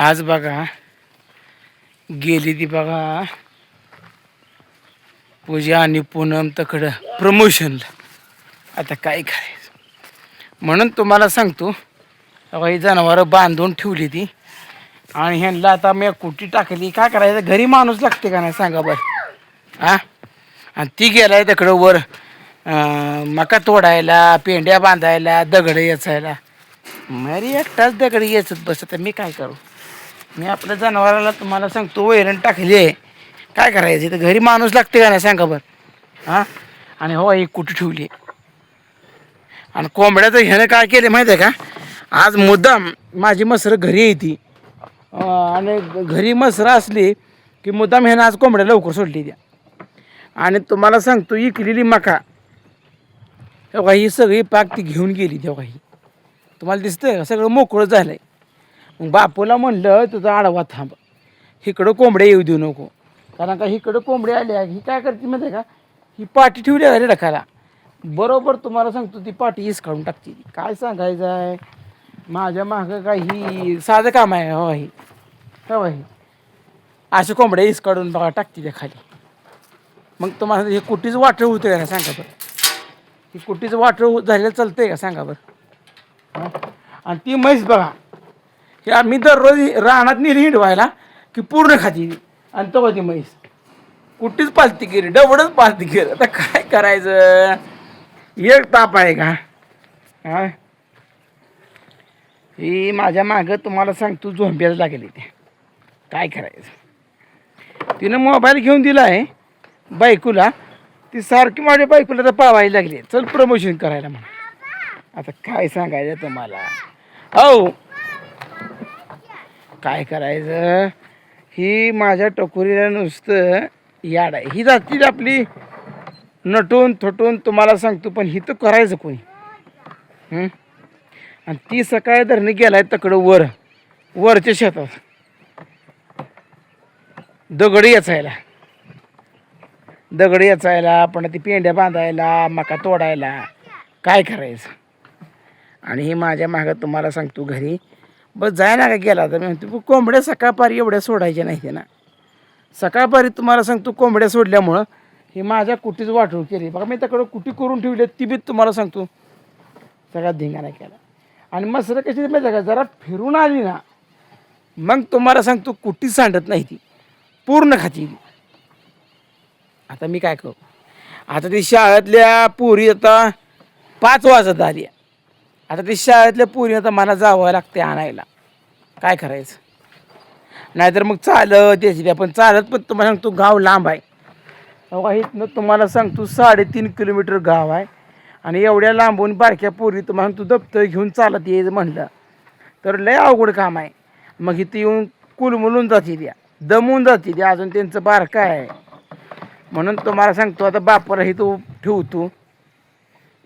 आज बघा गेली ती बघा पूजा आणि पूनम तकडं प्रमोशनला. आता काय करायचं म्हणून तुम्हाला सांगतो, ही जनावरं बांधून ठेवली ती आणि ह्यांना आता मी कुटी टाकली. काय करायचं, घरी माणूस लागते का नाही सांगा बरं. हां, आणि ती गेलाय तिकडं वर मका तोडायला, पेंड्या बांधायला, दगड याचायला. मरी एकटाच दगड याचत बस. तर मी काय करू, मी आपल्या जनावराला तुम्हाला सांगतो वैरण टाकली आहे. काय करायचं, तर घरी माणूस लागते का नाही सांगा बरं. हां, आणि हो ही कुठे ठेवली. आणि कोंबड्याचं ह्यानं काय केलं माहिती आहे का, आज मुद्दाम माझी मसरं घरी येते आणि घरी मसरं असली की मुद्दाम ह्यानं आज कोंबड्या लवकर सोडली द्या. आणि तुम्हाला सांगतो इकलेली मका तेव्हा ही सगळी पाक ती घेऊन गेली. तेव्हा ही तुम्हाला दिसतंय का, सगळं मोकळं झालं आहे. मग बापूला म्हणलं तुझा आडवा थांब, इकडं कोंबड्या येऊ देऊ नको. कारण का इकडं कोंबड्या आल्या, ही काय करते माहिती आहे का, ही पाठी ठेवली घरी ढकाला बरोबर तुम्हाला सांगतो ती पाठी काढून टाकते. काय सांगायचं आहे, माझ्या मागं काय ही साधं काम आहे. हो ही हो ही अशा कोंबड्या काढून बघा टाकते त्या खाली. मग तुम्हाला हे कुठीच वाटळ होतं का नाही सांगा बरं. ही कुठीच वाटळ झालेलं चालतंय का सांगा बरं. आणि ती म्हैस बघा, की आम्ही दररोज रानात नेली हिंडवायला की पूर्ण खाती. आणि तो ती म्हैस कुठीच पालती गेली, डबडच पालती गेली. आता काय करायचं, एक ताप आहे का. हा, ही माझ्या मागं तुम्हाला सांगतो झोंब्याला लागेल. ते काय करायचं, तिनं मोबाईल घेऊन दिला आहे बायकोला. ती सारखी माझ्या बायकोला तर पावायला लागली, चल प्रमोशन करायला म्हणून. आता काय सांगायचं तुम्हाला. हो, काय करायचं, ही माझ्या टकोरीला नुसतं याड आहे. ही जाती आपली नटून थटून तुम्हाला सांगतो, पण ही तर करायचं कोणी. आणि ती सकाळी धरणी गेलाय तकडं वरच्या शेतात दगड याचायला पण ती पेंड्या बांधायला, मका तोडायला. काय करायचं. आणि ही माझ्या मागं तुम्हाला सांगतो घरी बस जाय ना का गेला तर मी म्हणतो कोंबड्या सकाळपारी एवढ्या सोडायच्या नाही ना. सकाळपारी तुम्हाला सांगतो कोंबड्या सोडल्यामुळं ही माझ्या कुटीच वाटून केली बघा. मी त्याकडं कुटी करून ठेवली ती बी तुम्हाला सांगतो सगळा धिंगाणा केला. आणि मसरं कशी माहिती का, जरा फिरून आली ना मग तुम्हाला सांगतो कुटीच सांडत नाही, ती पूर्ण खाती. आता मी काय करू, आता ती शाळेतल्या पोरी आता 5 वाजत आली. आता ती शाळेतल्या पोरी आता मला जावं लागते आणायला. काय करायचं, नाहीतर मग चालत यायची. पण चालत पण तुम्हाला सांगतो गाव लांब आहे. इथनं तुम्हाला सांगतो 3.5 किलोमीटर गाव आहे. आणि एवढ्या लांबून बारक्या पोरी तुम्हाला सांगतो दप्तर घेऊन चालत यायचं म्हणलं तर लय अवघड काम आहे. मग इथं येऊन कुलमुलून जाते द्या, दमून जाते द्या. अजून त्यांचं बारकं आहे म्हणून तुम्हाला सांगतो आता बापाला इथं ठेवतो.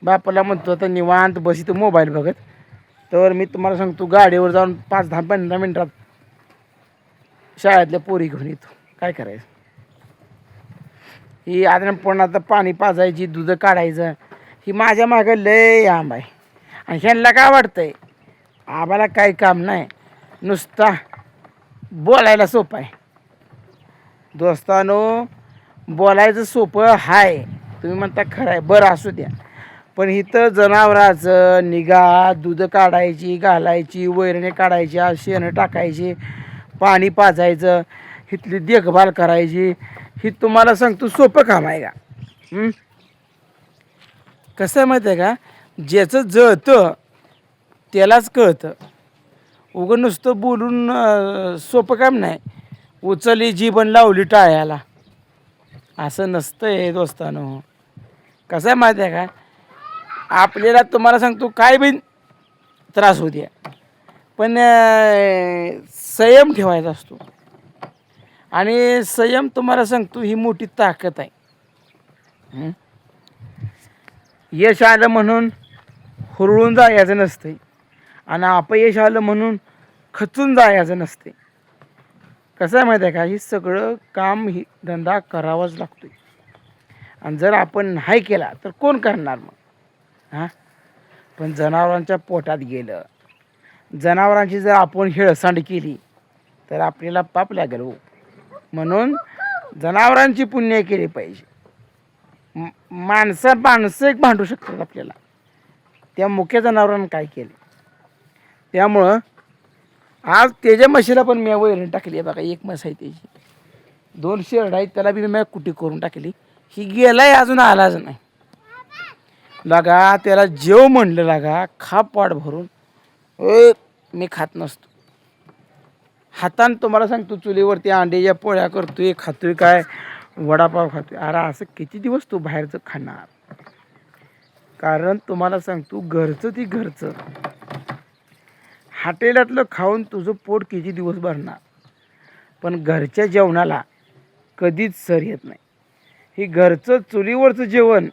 बापाला म्हणतो आता निवांत बस इथं मोबाईल बघत. तर मी तुम्हाला सांगतो गाडीवर जाऊन 5-10-15 मिनटात शाळेतल्या पोरी घेऊन येतो. काय करायचं, ही आता पण आता पाणी पाजायची, दूध काढायचं, ही माझ्या मागं लय आंब आहे. आणि ह्यांना काय वाटतंय, आम्हाला काही काम नाही, नुसता बोलायला सोपं आहे. दोस्तानो, बोलायचं सोपं आहे. तुम्ही म्हणता खरं आहे, बरं असू द्या. पण इथं जनावराचं निगा, दूध काढायची, घालायची, वैरणे काढायच्या, शेणं टाकायची, पाणी पाजायचं, इथली देखभाल करायची, ही तुम्हाला सांगतो सोपं काम आहे का. कसं आहे माहिती आहे का, ज्याचं जळतं त्यालाच कळतं. उगं नुसतं बोलून सोपं काम नाही. उचलली जीवन लावली टाळ्याला असं नसतं आहे दोस्तानो. कसं आहे माहिती आहे का, आपल्याला तुम्हाला सांगतो काय बी त्रास होऊ द्या पण संयम ठेवायचा असतो. आणि संयम तुम्हाला सांगतो ही मोठी ताकद आहे. यश आलं म्हणून हुरळून जायचं नसते आणि अपयश आलं म्हणून खचून जायचं नसते. कसं आहे माहिती आहे का, ही सगळं काम ही धंदा करावाच लागतो. आणि जर आपण नाही केला तर कोण करणार मग. पण जनावरांच्या पोटात गेलं, जनावरांची जर आपण हेळसांड केली तर आपल्याला पाप लागेल हो. म्हणून जनावरांची पुण्य केली पाहिजे. माणसं एक भांडू शकतात आपल्याला, त्या मुख्य जनावरांना काय केलं. त्यामुळं आज त्याच्या म्हशीला पण मी वैरण टाकली आहे बघा. एक म्हस आहे त्याची, 2 शेरड आहेत, त्याला बी मी कुटी करून टाकली. ही गेलाय अजून आलाच नाही लागा. त्याला जेव म्हणलं लागा, खा पाट भरून. मी खात नसतो. हातानं तुम्हाला सांगतो चुलीवरती अंड्याच्या पोळ्या करतोय, खातोय, काय वडापाव खातोय. अरे असं किती दिवस तू बाहेरचं खाणार. कारण तुम्हाला सांगतो घरचं ती घरचं. हॉटेलातलं खाऊन तुझं पोट किती दिवस भरणार, पण घरच्या जेवणाला कधीच सर येत नाही. ही घरचं चुलीवरचं जेवण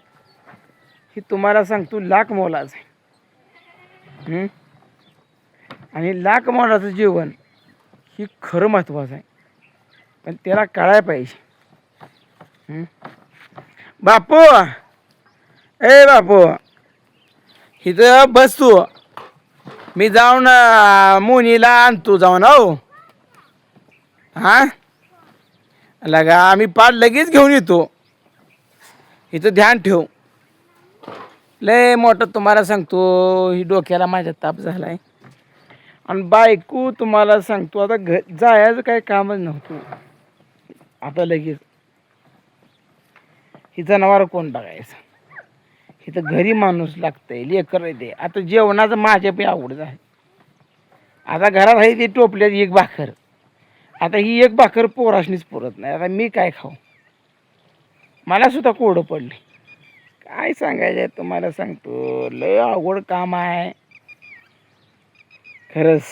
हे तुम्हाला सांगतो लाख मोलाचं आहे. आणि लाख मोलाचं जेवण ही खरं महत्त्वाचं आहे, पण त्याला कळायला पाहिजे. बापू, ए बापू, इथं बस तू. मी जाऊन मोनीला आणतो जाऊन. हो हां लगा, आम्ही पाठ लगेच घेऊन येतो. इथं ध्यान ठेव. लय मोठं तुम्हाला सांगतो, ही डोक्याला माझ्या ताप झाला आहे. आणि बायको तुम्हाला सांगतो आता जायचं काही कामच नव्हतं. आता लगेच ही जनावर कोण बघायचं. इथं घरी माणूस लागतंय, लेकर ते. आता जेवणाचं माझ्या बी आवड आहे. आता घरात आहे ते टोपल्यात एक भाकर. आता ही एक भाकर पोराशनीच पुरत नाही. आता मी काय खाऊ. मला सुद्धा कोरडं पडले. काय सांगायचं आहे तुम्हाला सांगतो, लय अवघड काम आहे खरंच.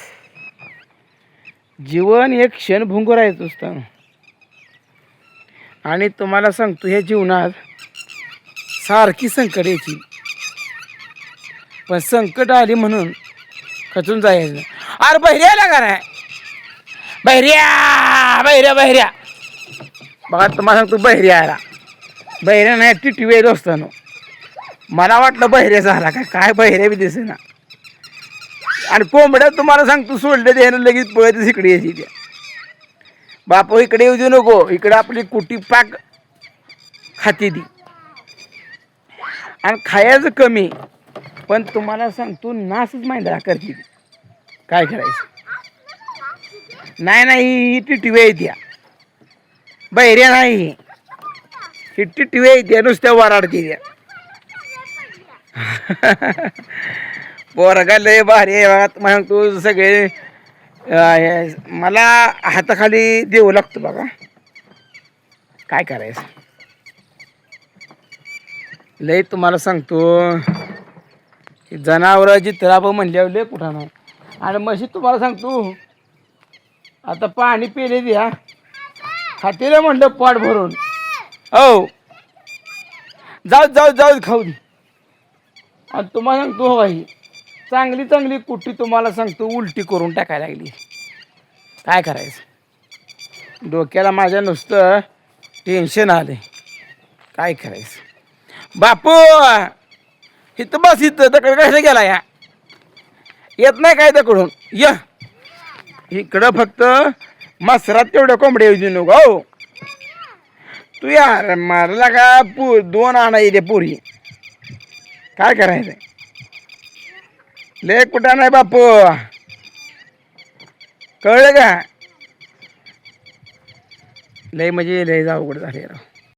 जीवन एक क्षणभंगूर आहे नुसतं. आणि तुम्हाला सांगतो ह्या जीवनात सारखी संकट यायची, पण संकट आली म्हणून खचून जायचं. अरे बहिऱ्याला का नाही, बहिऱ्या बहिऱ्या बहिऱ्या बघा. तुम्हाला सांगतो बहिऱ्या आला. बहिऱ्या नाही टिटवी आहे दोस्तानो. मला वाटलं बहिऱ्या झाला काय बहिऱ्या बी दिसेना. आणि कोंबड्या तुम्हाला सांगतो सोडले द्यायला लगेच पळत इकडे यायची. त्या बापू इकडे येऊ देऊ नको, इकडे आपली कुटी पाक खाती ती. आणि खायचं कमी, पण तुम्हाला सांगतो नासच मांजरा करते. काय करायचं. नाही ही टिटवी आहे त्या, बहिऱ्या नाही. ही टिटवी आहे त्या, नुसत्या वराडते त्या. पोरगा लय भारी आहे. म्हणतो सगळे मला हाताखाली देऊ लागतो बघा. काय करायचं. लय तुम्हाला सांगतो जनावरांची तराब म्हणल्यावर लय कुठं नाही. आणि म्हशी तुम्हाला सांगतो आता पाणी पिले द्या खातेला म्हणलं पोट भरून. हो जाऊ जाऊ जाऊ खाऊ दे. आणि तुम्हाला सांगतो हो बाई, चांगली चांगली कुट्टी तुम्हाला सांगतो उलटी करून टाकायला लागली. काय करायचं. डोक्याला माझ्या नुसतं टेन्शन आले. काय करायचं. बापू इथं बस, इथं तकडे कसं गेला या. येत नाही काय तकडून या इकडं. फक्त मसरात तेवढ्या कोंबड्या येऊ देऊ नको. हो तू यार मारला का 2 आणा येते पुरी. काय करायचं. लय कुठं नाही बापू, कळलं का. लय म्हणजे लय अवघड झाले राव.